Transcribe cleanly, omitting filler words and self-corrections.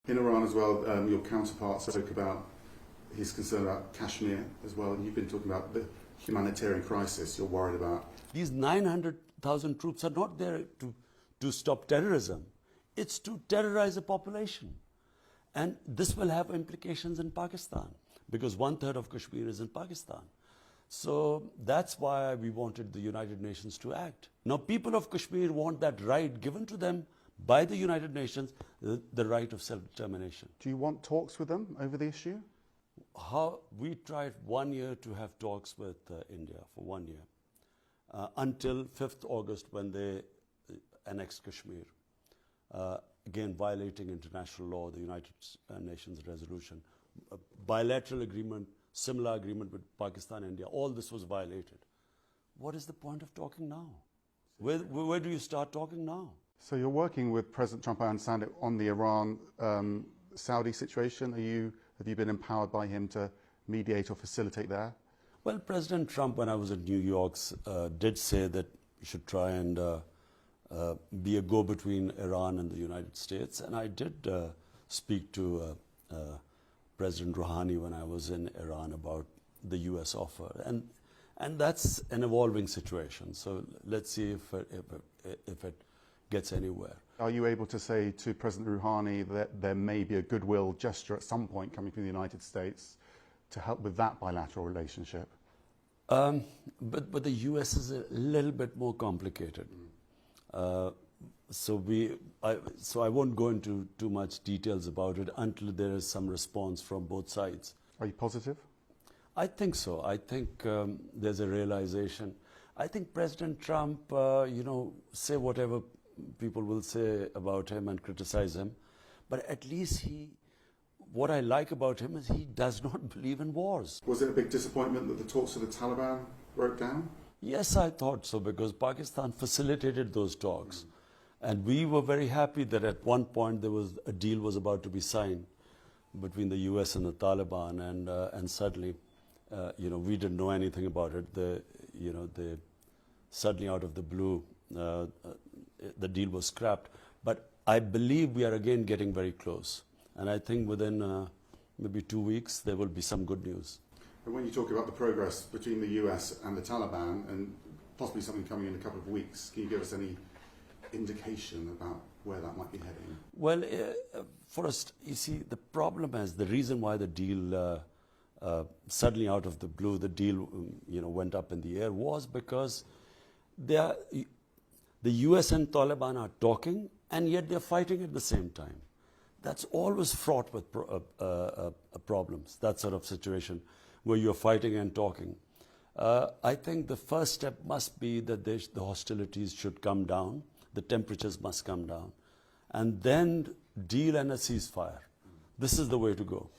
In Iran as well, your counterpart spoke about his concern about Kashmir as well. You've been talking about the humanitarian crisis you're worried about. These 900,000 troops are not there to stop terrorism. It's to terrorize a population. And this will have implications in Pakistan because 1/3 of Kashmir is in Pakistan. So that's why we wanted the United Nations to act. Now people of Kashmir want that right given to them by the United Nations, the right of self-determination. Do you want talks with them over the issue? We tried 1 year to have talks with India for 1 year until 5th August when they annexed Kashmir. Again, violating international law, the United Nations resolution, a bilateral agreement, similar agreement with Pakistan, India, all this was violated. What is the point of talking now? Where do you start talking now? So you're working with President Trump, I understand it, on the Iran-Saudi situation. Have you been empowered by him to mediate or facilitate there? Well, President Trump, when I was in New York, did say that we should try and be a go-between Iran and the United States. And I did speak to President Rouhani when I was in Iran about the U.S. offer. And that's an evolving situation. So let's see if it gets anywhere. Are you able to say to President Rouhani that there may be a goodwill gesture at some point coming from the United States to help with that bilateral relationship? But the U.S. is a little bit more complicated. So I won't go into too much details about it until there is some response from both sides. Are you positive? I think so. I think there's a realization. I think President Trump, say whatever people will say about him and criticize him, but at least what I like about him is he does not believe in wars. Was it a big disappointment that the talks with the Taliban broke down? Yes, I thought so, because Pakistan facilitated those talks. And we were very happy that at one point a deal was about to be signed between the US and the Taliban, and suddenly, we didn't know anything about it. They suddenly out of the blue, the deal was scrapped. But I believe we are again getting very close. And I think within maybe 2 weeks, there will be some good news. And when you talk about the progress between the US and the Taliban, and possibly something coming in a couple of weeks, can you give us any indication about where that might be heading? Well, first, you see, the problem is the reason why the deal, suddenly out of the blue, the deal went up in the air was because the US and Taliban are talking, and yet they're fighting at the same time. That's always fraught with problems, that sort of situation, where you're fighting and talking. I think the first step must be that the hostilities should come down, the temperatures must come down, and then deal and a ceasefire. This is the way to go.